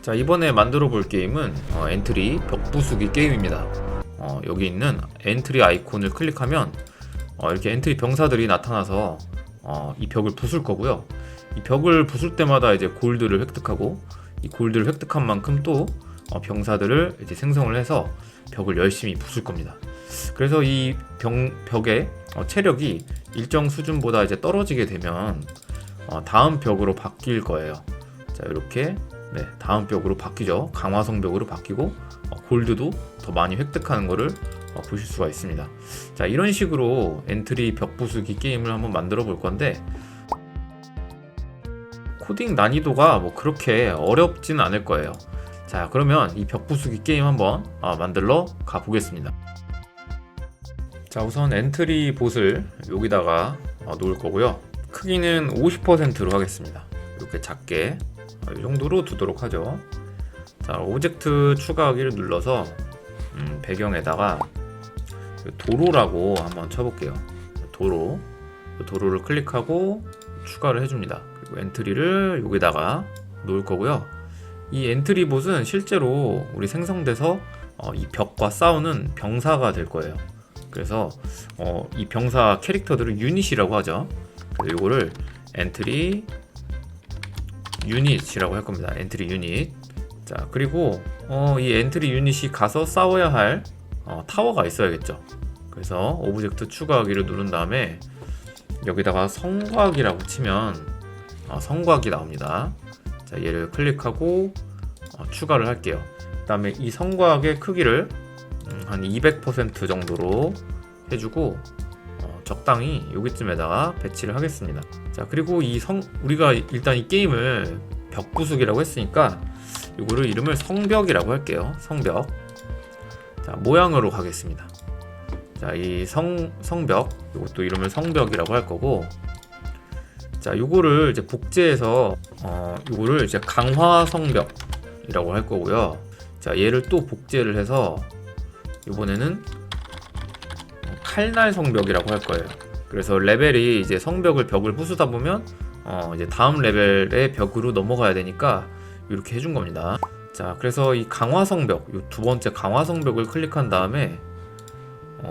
자, 이번에 만들어 볼 게임은 엔트리 벽 부수기 게임입니다. 여기 있는 엔트리 아이콘을 클릭하면 이렇게 엔트리 병사들이 나타나서 이 벽을 부술 거고요. 이 벽을 부술 때마다 이제 골드를 획득하고, 이 골드를 획득한 만큼 또 병사들을 이제 생성을 해서 벽을 열심히 부술 겁니다. 그래서 이 벽의 체력이 일정 수준보다 이제 떨어지게 되면 다음 벽으로 바뀔 거예요. 자, 이렇게 다음 벽으로 바뀌죠. 강화성 벽으로 바뀌고 골드도 더 많이 획득하는 거를 보실 수가 있습니다. 자, 이런 식으로 엔트리 벽 부수기 게임을 한번 만들어 볼 건데, 코딩 난이도가 뭐 그렇게 어렵진 않을 거예요. 자, 그러면 이 벽 부수기 게임 한번 만들러 가 보겠습니다. 자, 우선 엔트리 봇을 여기다가 놓을 거고요. 크기는 50%로 하겠습니다. 이렇게 작게 이 정도로 두도록 하죠. 자, 오브젝트 추가하기를 눌러서 배경에다가 도로라고 한번 쳐볼게요. 도로를 클릭하고 추가를 해줍니다. 그리고 엔트리를 여기다가 놓을 거고요. 이 엔트리 봇은 실제로 우리 생성돼서 이 벽과 싸우는 병사가 될 거예요. 그래서 이 병사 캐릭터들을 유닛이라고 하죠. 그래서 이거를 엔트리 유닛이라고 할 겁니다. 엔트리 유닛. 자, 그리고 이 엔트리 유닛이 가서 싸워야 할 타워가 있어야겠죠. 그래서 오브젝트 추가하기를 누른 다음에 여기다가 성곽이라고 치면 성곽이 나옵니다. 자, 얘를 클릭하고 추가를 할게요. 그 다음에 이 성곽의 크기를 한 200% 정도로 해주고 적당히 여기쯤에다가 배치를 하겠습니다. 자, 그리고 우리가 일단 이 게임을 벽 부수기라고 했으니까 이거를 이름을 성벽이라고 할게요. 성벽. 자, 모양으로 가겠습니다. 자, 이 성벽, 이것도 이름을 성벽이라고 할 거고, 자, 요거를 이제 복제해서 요거를 이제 강화 성벽이라고 할 거고요. 자, 얘를 또 복제를 해서 이번에는 칼날 성벽이라고 할 거예요. 그래서 레벨이 이제 벽을 부수다 보면 이제 다음 레벨의 벽으로 넘어가야 되니까 이렇게 해준 겁니다. 자, 그래서 이 강화 성벽, 요 두 번째 강화 성벽을 클릭한 다음에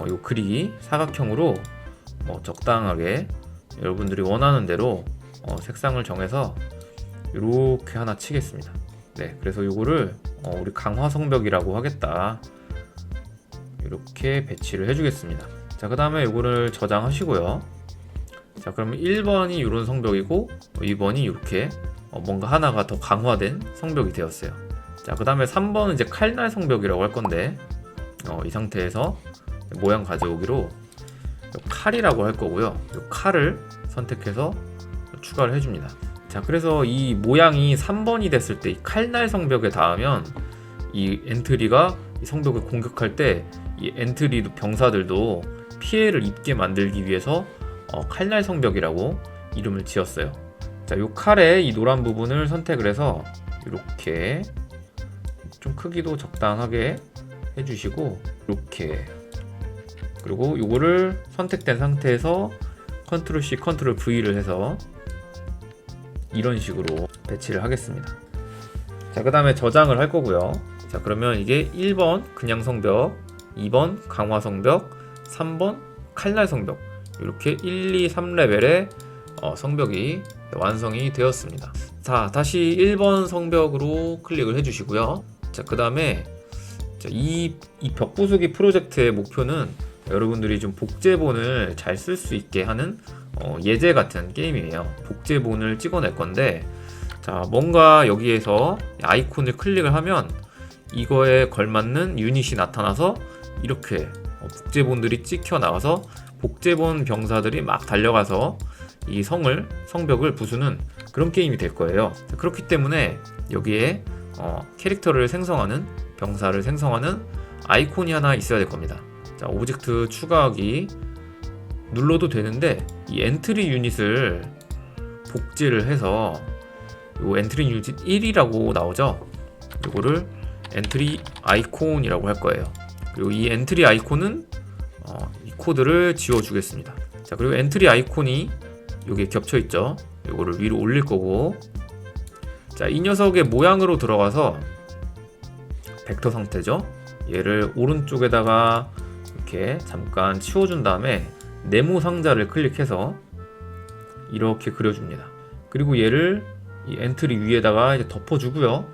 요 글이 사각형으로 적당하게 여러분들이 원하는 대로 색상을 정해서 이렇게 하나 치겠습니다. 네, 그래서 요거를 우리 강화 성벽이라고 하겠다. 이렇게 배치를 해주겠습니다. 자, 그 다음에 이거를 저장하시고요. 자, 그러면 1번이 이런 성벽이고 2번이 이렇게 뭔가 하나가 더 강화된 성벽이 되었어요. 자, 그 다음에 3번은 이제 칼날 성벽이라고 할 건데 이 상태에서 모양 가져오기로 칼이라고 할 거고요. 이 칼을 선택해서 추가를 해줍니다. 자, 그래서 이 모양이 3번이 됐을 때 이 칼날 성벽에 닿으면 이 엔트리가 이 성벽을 공격할 때 이 엔트리 병사들도 피해를 입게 만들기 위해서 칼날 성벽이라고 이름을 지었어요. 자, 요 칼의 이 노란 부분을 선택을 해서 이렇게 좀 크기도 적당하게 해주시고, 이렇게, 그리고 요거를 선택된 상태에서 컨트롤 C, 컨트롤 V를 해서 이런 식으로 배치를 하겠습니다. 자, 그 다음에 저장을 할 거고요. 자, 그러면 이게 1번 그냥 성벽, 2번 강화 성벽, 3번 칼날 성벽, 이렇게 1, 2, 3레벨의 성벽이 완성이 되었습니다. 자, 다시 1번 성벽으로 클릭을 해주시고요. 자, 그 다음에 이 벽 부수기 프로젝트의 목표는 여러분들이 좀 복제본을 잘 쓸 수 있게 하는 예제 같은 게임이에요. 복제본을 찍어낼 건데, 자, 뭔가 여기에서 아이콘을 클릭을 하면 이거에 걸맞는 유닛이 나타나서 이렇게 복제본들이 찍혀 나와서 복제본 병사들이 막 달려가서 이 성벽을 부수는 그런 게임이 될 거예요. 자, 그렇기 때문에 여기에 캐릭터를 생성하는, 병사를 생성하는 아이콘이 하나 있어야 될 겁니다. 자, 오브젝트 추가하기 눌러도 되는데 이 엔트리 유닛을 복제를 해서 요 엔트리 유닛 1이라고 나오죠. 이거를 엔트리 아이콘이라고 할 거예요. 그리고 이 엔트리 아이콘은 이 코드를 지워주겠습니다. 자, 그리고 엔트리 아이콘이 여기에 겹쳐 있죠. 이거를 위로 올릴 거고, 자, 이 녀석의 모양으로 들어가서 벡터 상태죠. 얘를 오른쪽에다가 이렇게 잠깐 치워준 다음에 네모 상자를 클릭해서 이렇게 그려줍니다. 그리고 얘를 이 엔트리 위에다가 이제 덮어주고요.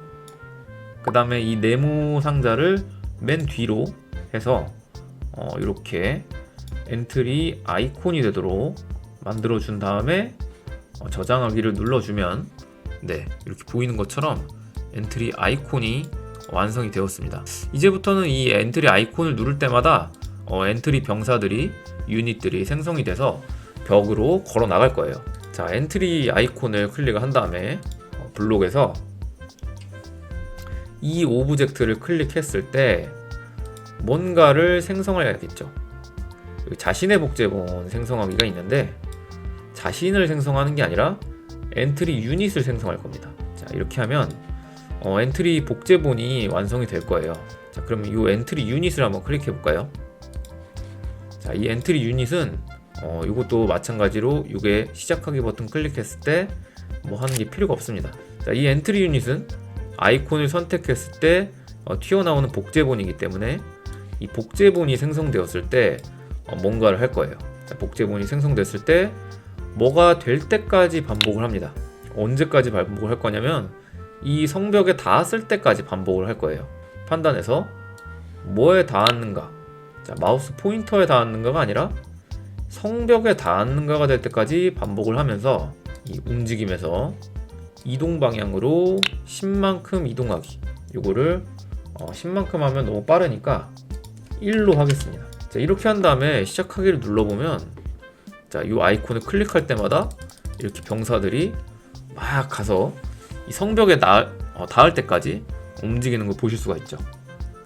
그 다음에 이 네모 상자를 맨 뒤로 해서 이렇게 엔트리 아이콘이 되도록 만들어준 다음에 저장하기를 눌러주면 네, 이렇게 보이는 것처럼 엔트리 아이콘이 완성이 되었습니다. 이제부터는 이 엔트리 아이콘을 누를 때마다 엔트리 병사들이 유닛들이 생성이 돼서 벽으로 걸어 나갈 거예요. 자, 엔트리 아이콘을 클릭을 한 다음에 블록에서 이 오브젝트를 클릭했을 때 뭔가를 생성해야겠죠. 자신의 복제본 생성하기가 있는데 자신을 생성하는 게 아니라 엔트리 유닛을 생성할 겁니다. 자, 이렇게 하면 엔트리 복제본이 완성이 될 거예요. 자, 그러면 이 엔트리 유닛을 한번 클릭해 볼까요? 자, 이 엔트리 유닛은 이것도 마찬가지로 이게 시작하기 버튼 클릭했을 때 뭐 하는 게 필요가 없습니다. 자, 이 엔트리 유닛은 아이콘을 선택했을 때 튀어나오는 복제본이기 때문에 이 복제본이 생성되었을 때 뭔가를 할 거예요. 자, 복제본이 생성됐을 때 뭐가 될 때까지 반복을 합니다. 언제까지 반복을 할 거냐면 이 성벽에 닿았을 때까지 반복을 할 거예요. 판단해서 뭐에 닿았는가, 자, 마우스 포인터에 닿았는가가 아니라 성벽에 닿았는가가 될 때까지 반복을 하면서 이 움직임에서 이동 방향으로 10만큼 이동하기, 요거를 10만큼 하면 너무 빠르니까 1로 하겠습니다. 자, 이렇게 한 다음에 시작하기를 눌러보면 자, 이 아이콘을 클릭할 때마다 이렇게 병사들이 막 가서 이 성벽에 닿을 때까지 움직이는 걸 보실 수가 있죠.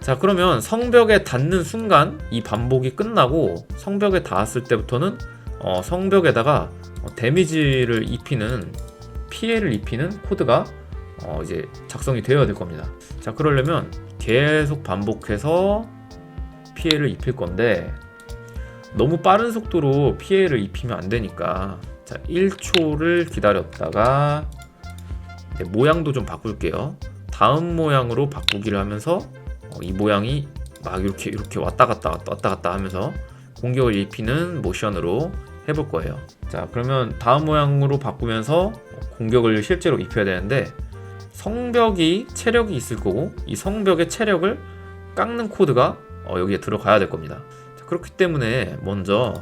자, 그러면 성벽에 닿는 순간 이 반복이 끝나고 성벽에 닿았을 때부터는 성벽에다가 데미지를 입히는, 피해를 입히는 코드가 이제 작성이 되어야 될 겁니다. 자, 그러려면 계속 반복해서 피해를 입힐 건데 너무 빠른 속도로 피해를 입히면 안 되니까 자, 1초를 기다렸다가 모양도 좀 바꿀게요. 다음 모양으로 바꾸기를 하면서 이 모양이 막 이렇게 왔다 갔다 하면서 공격을 입히는 모션으로 해볼 거예요. 자, 그러면 다음 모양으로 바꾸면서 공격을 실제로 입혀야 되는데 성벽이 체력이 있을 거고 이 성벽의 체력을 깎는 코드가 여기에 들어가야 될 겁니다. 자, 그렇기 때문에 먼저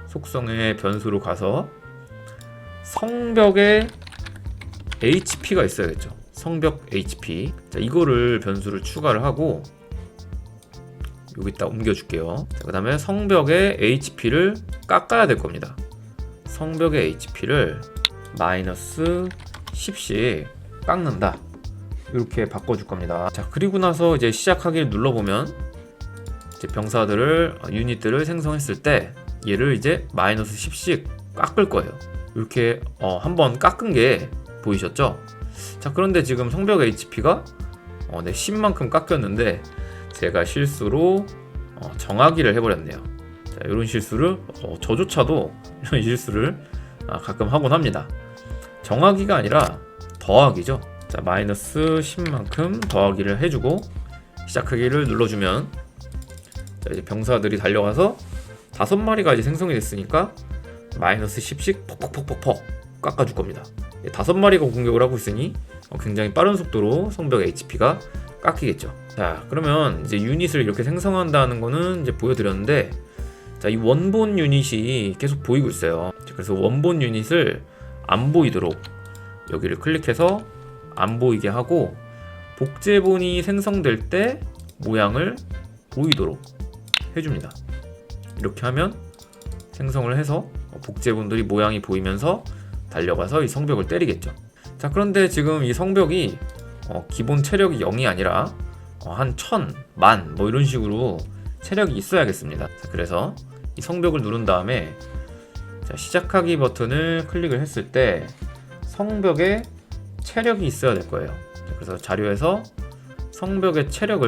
속성의 변수로 가서 성벽에 HP가 있어야겠죠. 성벽 HP. 자, 이거를 변수를 추가를 하고 여기다 옮겨줄게요. 그 다음에 성벽의 HP를 깎아야 될 겁니다. 성벽의 HP를 마이너스 10씩 깎는다. 이렇게 바꿔줄 겁니다. 자, 그리고 나서 이제 시작하기를 눌러보면 이제 병사들을, 유닛들을 생성했을 때 얘를 이제 마이너스 10씩 깎을 거예요. 이렇게 한번 깎은 게 보이셨죠? 자, 그런데 지금 성벽 HP가 10만큼 깎였는데 제가 실수로 정하기를 해버렸네요. 자, 이런 실수를 저조차도 이런 실수를 가끔 하곤 합니다. 정하기가 아니라 더하기죠. 자, 마이너스 10만큼 더하기를 해주고 시작하기를 눌러주면 자, 이제 병사들이 달려가서 5마리가 이제 생성이 됐으니까 마이너스 10씩 퍽퍽퍽퍽 깎아줄 겁니다. 5마리가 공격을 하고 있으니 굉장히 빠른 속도로 성벽 HP가 깎이겠죠. 자, 그러면 이제 유닛을 이렇게 생성한다는 거는 이제 보여드렸는데 자, 이 원본 유닛이 계속 보이고 있어요. 그래서 원본 유닛을 안 보이도록 여기를 클릭해서 안 보이게 하고 복제본이 생성될 때 모양을 보이도록 해줍니다. 이렇게 하면 생성을 해서 복제본들이 모양이 보이면서 달려가서 이 성벽을 때리겠죠. 자, 그런데 지금 이 성벽이 기본 체력이 0이 아니라 한 1000, 만 뭐 이런 식으로 체력이 있어야겠습니다. 자, 그래서 이 성벽을 누른 다음에 자, 시작하기 버튼을 클릭을 했을 때 성벽에 체력이 있어야 될 거예요. 자, 그래서 자료에서 성벽의 체력을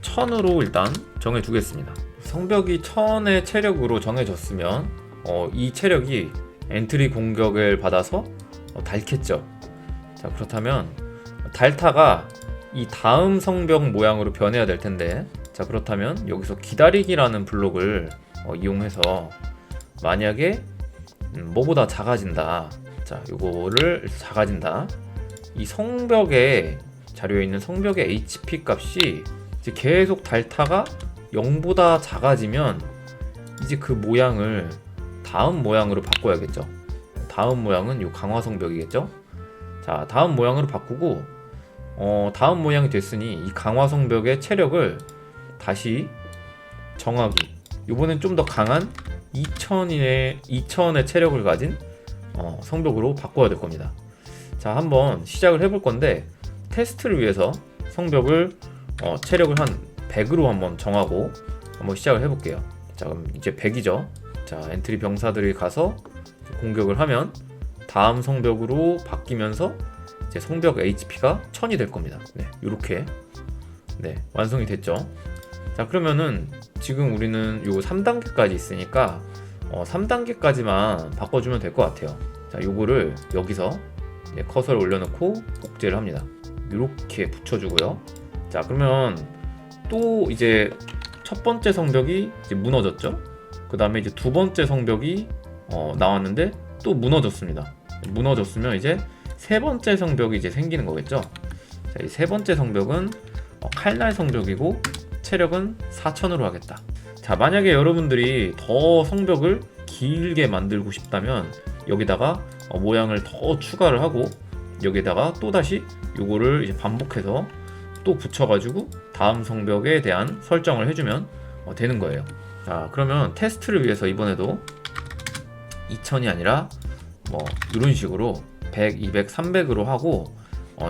1000으로 일단 정해 두겠습니다. 성벽이 1000의 체력으로 정해졌으면 이 체력이 엔트리 공격을 받아서 닳겠죠. 자, 그렇다면 달타가 이 다음 성벽 모양으로 변해야 될 텐데, 자, 그렇다면 여기서 기다리기라는 블록을 이용해서 만약에 뭐보다 작아진다. 자, 요거를 작아진다. 이 성벽에 자료에 있는 성벽의 HP 값이 이제 계속 달타가 0보다 작아지면 이제 그 모양을 다음 모양으로 바꿔야겠죠. 다음 모양은 요 강화 성벽이겠죠. 자, 다음 모양으로 바꾸고 다음 모양이 됐으니 이 강화 성벽의 체력을 다시 정하기. 요번엔 좀 더 강한 2000의 체력을 가진 성벽으로 바꿔야 될 겁니다. 자, 한번 시작을 해볼 건데 테스트를 위해서 성벽을 체력을 한 100으로 한번 정하고 한번 시작을 해볼게요. 자, 그럼 이제 100이죠. 자, 엔트리 병사들이 가서 공격을 하면 다음 성벽으로 바뀌면서 이제 성벽 HP가 1000이 될 겁니다. 네, 이렇게 완성이 됐죠. 자, 그러면은 지금 우리는 요 3단계까지 있으니까 3단계까지만 바꿔주면 될 것 같아요. 자, 요거를 여기서 이제 커서를 올려놓고 복제를 합니다. 이렇게 붙여주고요. 자, 그러면 또 이제 첫 번째 성벽이 이제 무너졌죠. 그 다음에 이제 두 번째 성벽이 나왔는데 또 무너졌습니다. 무너졌으면 이제 세 번째 성벽이 이제 생기는 거겠죠. 자, 이 세 번째 성벽은 칼날 성벽이고 체력은 4000으로 하겠다. 자, 만약에 여러분들이 더 성벽을 길게 만들고 싶다면 여기다가 모양을 더 추가를 하고 여기다가 또 다시 요거를 이제 반복해서 또 붙여가지고 다음 성벽에 대한 설정을 해주면 되는 거예요. 자, 그러면 테스트를 위해서 이번에도 2000이 아니라 뭐 이런 식으로 100, 200, 300으로 하고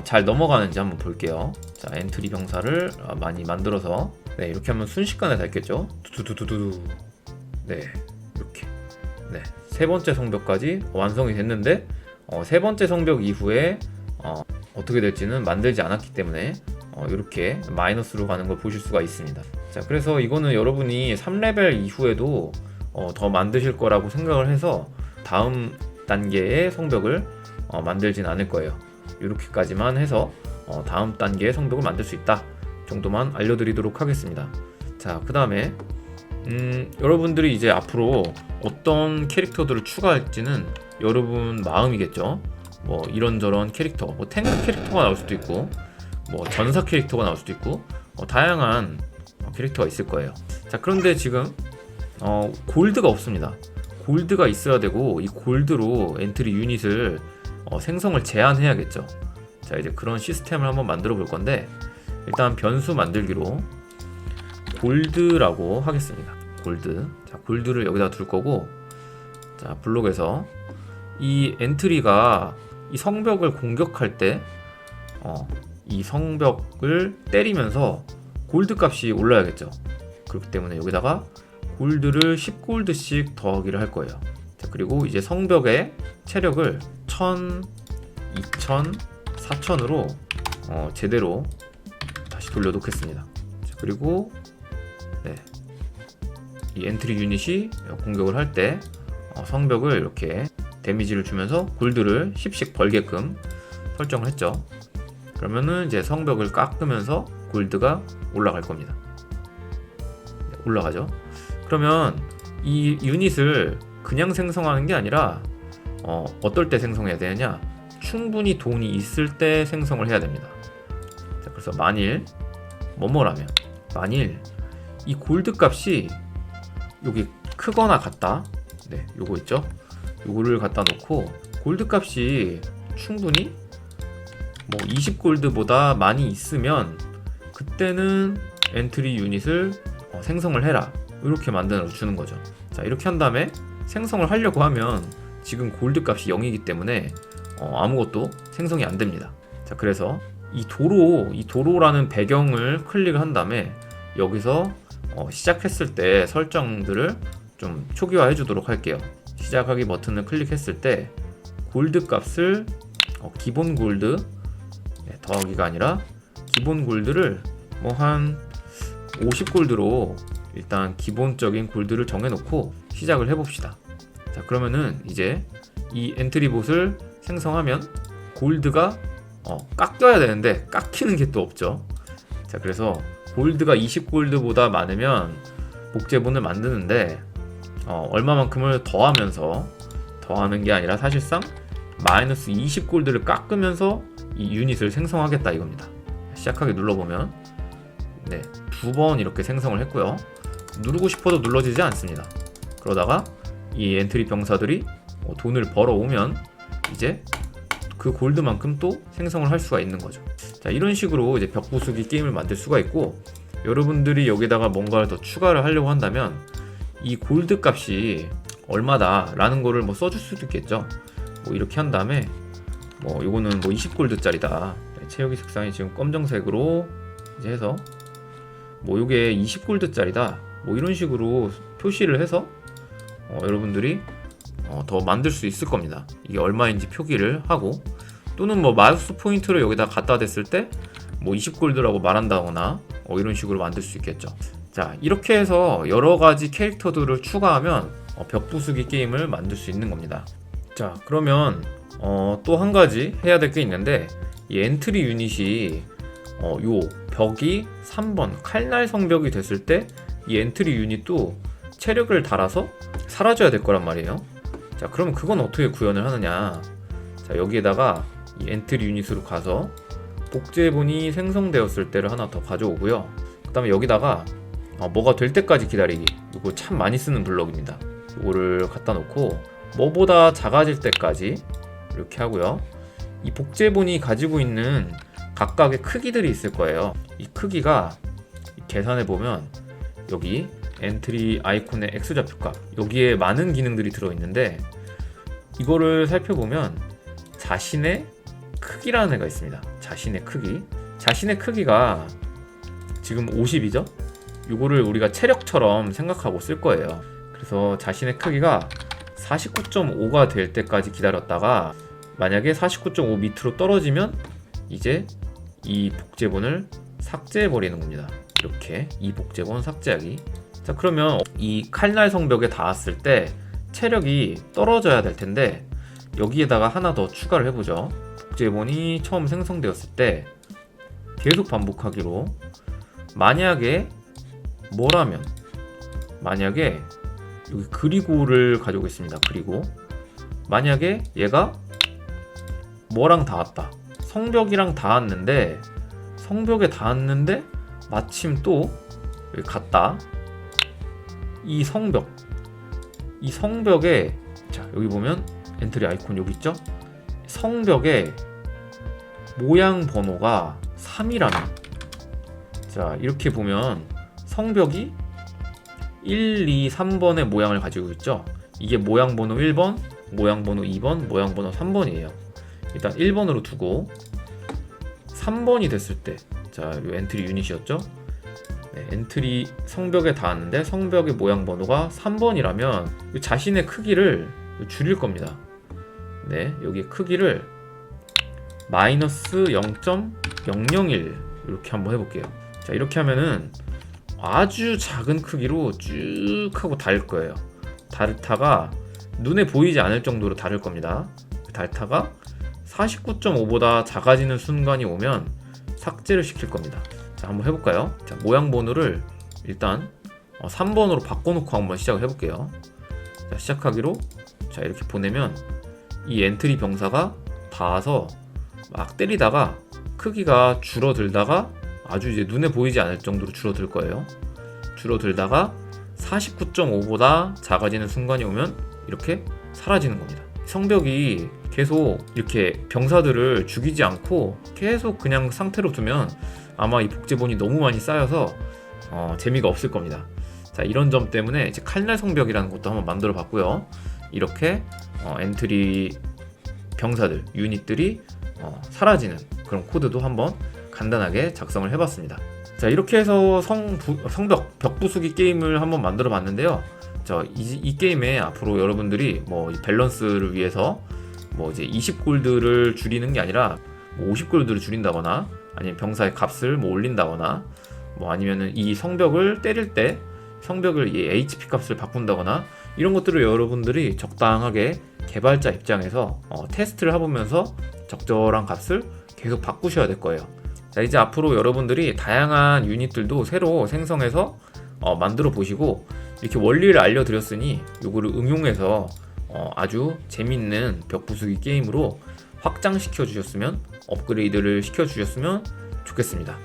잘 넘어가는지 한번 볼게요. 자, 엔트리 병사를 많이 만들어서 이렇게 하면 순식간에 닳겠죠. 두두두두두. 이렇게 세 번째 성벽까지 완성이 됐는데 세 번째 성벽 이후에 어떻게 될지는 만들지 않았기 때문에 이렇게 마이너스로 가는 걸 보실 수가 있습니다. 자, 그래서 이거는 여러분이 3레벨 이후에도 더 만드실 거라고 생각을 해서 다음 단계의 성벽을 만들진 않을 거예요. 이렇게까지만 해서 다음 단계의 성벽을 만들 수 있다 정도만 알려드리도록 하겠습니다. 자, 그 다음에 여러분들이 이제 앞으로 어떤 캐릭터들을 추가할지는 여러분 마음이겠죠. 뭐 이런저런 캐릭터, 뭐 탱크 캐릭터가 나올 수도 있고 뭐 전사 캐릭터가 나올 수도 있고 다양한 캐릭터가 있을 거예요. 자, 그런데 지금 골드가 없습니다. 골드가 있어야 되고 이 골드로 엔트리 유닛을 생성을 제한해야겠죠. 자, 이제 그런 시스템을 한번 만들어 볼 건데 일단 변수 만들기로 골드라고 하겠습니다. 골드. 자, 골드를 여기다 둘 거고, 자, 블록에서 이 엔트리가 이 성벽을 공격할 때 이 성벽을 때리면서 골드 값이 올라야겠죠. 그렇기 때문에 여기다가 골드를 10골드씩 더하기를 할 거예요. 자, 그리고 이제 성벽의 체력을 1000, 2000, 4000으로 제대로 다시 돌려놓겠습니다. 자, 그리고 이 엔트리 유닛이 공격을 할 때 성벽을 이렇게 데미지를 주면서 골드를 10씩 벌게끔 설정을 했죠. 그러면은 이제 성벽을 깎으면서 골드가 올라갈 겁니다. 올라가죠. 그러면 이 유닛을 그냥 생성하는 게 아니라 어떨 때 생성해야 되느냐, 충분히 돈이 있을 때 생성을 해야 됩니다. 자, 그래서 만일 만일 이 골드 값이 여기 크거나 같다, 요거 있죠, 요거를 갖다 놓고 골드 값이 충분히 뭐 20골드보다 많이 있으면 그때는 엔트리 유닛을 생성을 해라, 이렇게 만들어 주는 거죠. 자, 이렇게 한 다음에 생성을 하려고 하면 지금 골드 값이 0이기 때문에 아무것도 생성이 안 됩니다. 자, 그래서 이 도로라는 배경을 클릭을 한 다음에 여기서 시작했을 때 설정들을 좀 초기화해 주도록 할게요. 시작하기 버튼을 클릭했을 때 골드 값을 기본 골드 더하기가 아니라 기본 골드를 뭐 한 50골드로 일단 기본적인 골드를 정해놓고 시작을 해봅시다. 자, 그러면은 이제 이 엔트리 봇을 생성하면 골드가 깎여야 되는데 깎이는 게 또 없죠. 자, 그래서 골드가 20골드보다 많으면 복제본을 만드는데 얼마만큼을 더하는 게 아니라 사실상 마이너스 20골드를 깎으면서 이 유닛을 생성하겠다 이겁니다. 시작하기 눌러보면 네, 2번 이렇게 생성을 했고요. 누르고 싶어도 눌러지지 않습니다. 그러다가 이 엔트리 병사들이 돈을 벌어오면 이제 그 골드만큼 또 생성을 할 수가 있는 거죠. 자, 이런 식으로 이제 벽 부수기 게임을 만들 수가 있고, 여러분들이 여기다가 뭔가를 더 추가를 하려고 한다면 이 골드 값이 얼마다 라는 거를 뭐 써줄 수도 있겠죠. 뭐 이렇게 한 다음에 요거는 20골드 짜리다, 채우기 색상이 지금 검정색으로 이제 해서 요게 20골드 짜리다, 이런 식으로 표시를 해서 여러분들이 더 만들 수 있을 겁니다. 이게 얼마인지 표기를 하고, 또는 마우스 포인트를 여기다 갖다 댔을 때 20골드라고 말한다거나 이런 식으로 만들 수 있겠죠. 자, 이렇게 해서 여러 가지 캐릭터들을 추가하면 벽 부수기 게임을 만들 수 있는 겁니다. 자, 그러면 또 한 가지 해야 될 게 있는데, 이 엔트리 유닛이 요 벽이 3번 칼날 성벽이 됐을 때 이 엔트리 유닛도 체력을 달아서 사라져야 될 거란 말이에요. 자, 그러면 그건 어떻게 구현을 하느냐. 자, 여기에다가 이 엔트리 유닛으로 가서 복제본이 생성되었을 때를 하나 더 가져오고요. 그 다음에 여기다가 뭐가 될 때까지 기다리기, 이거 참 많이 쓰는 블럭입니다. 이거를 갖다 놓고 뭐보다 작아질 때까지 이렇게 하고요. 이 복제본이 가지고 있는 각각의 크기들이 있을 거예요. 이 크기가 계산해 보면 여기 엔트리 아이콘의 X좌표값, 여기에 많은 기능들이 들어있는데, 이거를 살펴보면 자신의 크기라는 애가 있습니다. 자신의 크기가 지금 50이죠? 이거를 우리가 체력처럼 생각하고 쓸 거예요. 그래서 자신의 크기가 49.5가 될 때까지 기다렸다가, 만약에 49.5 밑으로 떨어지면 이제 이 복제본을 삭제해 버리는 겁니다. 이렇게 이 복제본 삭제하기. 자, 그러면 이 칼날 성벽에 닿았을 때 체력이 떨어져야 될 텐데, 여기에다가 하나 더 추가를 해보죠. 복제본이 처음 생성되었을 때 계속 반복하기로, 만약에 만약에 여기 그리고를 가져오겠습니다. 그리고 만약에 얘가 뭐랑 닿았다, 성벽이랑 닿았는데, 마침 또 여기 갔다, 이 성벽에 자, 여기 보면 엔트리 아이콘 여기 있죠? 성벽에 모양 번호가 3이라면, 자, 이렇게 보면 성벽이 1, 2, 3번의 모양을 가지고 있죠. 이게 모양 번호 1번, 모양 번호 2번, 모양 번호 3번이에요. 일단 1번으로 두고 3번이 됐을 때, 자, 요 엔트리 유닛이었죠? 네, 엔트리 성벽에 닿았는데 성벽의 모양 번호가 3번이라면 자신의 크기를 줄일 겁니다. 네, 여기 크기를 마이너스 0.001 이렇게 한번 해볼게요. 자, 이렇게 하면은 아주 작은 크기로 쭉 하고 닳을 거예요. 닳다가 눈에 보이지 않을 정도로 닳을 겁니다. 닳다가 49.5보다 작아지는 순간이 오면 삭제를 시킬 겁니다. 자, 한번 해볼까요? 자, 모양 번호를 일단 3번으로 바꿔놓고 한번 시작을 해볼게요. 자, 시작하기로, 자, 이렇게 보내면 이 엔트리 병사가 닿아서 막 때리다가 크기가 줄어들다가 아주 이제 눈에 보이지 않을 정도로 줄어들 거예요. 줄어들다가 49.5보다 작아지는 순간이 오면 이렇게 사라지는 겁니다. 성벽이 계속 이렇게 병사들을 죽이지 않고 계속 그냥 상태로 두면 아마 이 복제본이 너무 많이 쌓여서 재미가 없을 겁니다. 자, 이런 점 때문에 이제 칼날 성벽이라는 것도 한번 만들어 봤고요. 이렇게 엔트리 병사들, 유닛들이 사라지는 그런 코드도 한번 간단하게 작성을 해봤습니다. 자, 이렇게 해서 성벽, 벽 부수기 게임을 한번 만들어 봤는데요. 자, 이 게임에 앞으로 여러분들이 이 밸런스를 위해서 이제 20골드를 줄이는 게 아니라 50골드를 줄인다거나, 아니면 병사의 값을 올린다거나, 아니면은 이 성벽을 때릴 때 성벽을 이 HP 값을 바꾼다거나, 이런 것들을 여러분들이 적당하게 개발자 입장에서 테스트를 해보면서 적절한 값을 계속 바꾸셔야 될 거예요. 자, 이제 앞으로 여러분들이 다양한 유닛들도 새로 생성해서 만들어 보시고, 이렇게 원리를 알려드렸으니 요거를 응용해서 아주 재밌는 벽 부수기 게임으로 확장시켜 주셨으면, 업그레이드를 시켜 주셨으면 좋겠습니다.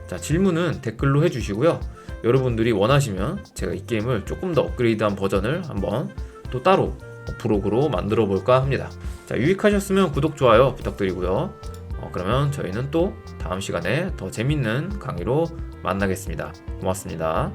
자, 질문은 댓글로 해주시고요. 여러분들이 원하시면 제가 이 게임을 조금 더 업그레이드한 버전을 한번 또 따로 브록으로 만들어 볼까 합니다. 자, 유익하셨으면 구독, 좋아요 부탁드리고요. 그러면 저희는 또 다음 시간에 더 재밌는 강의로 만나겠습니다. 고맙습니다.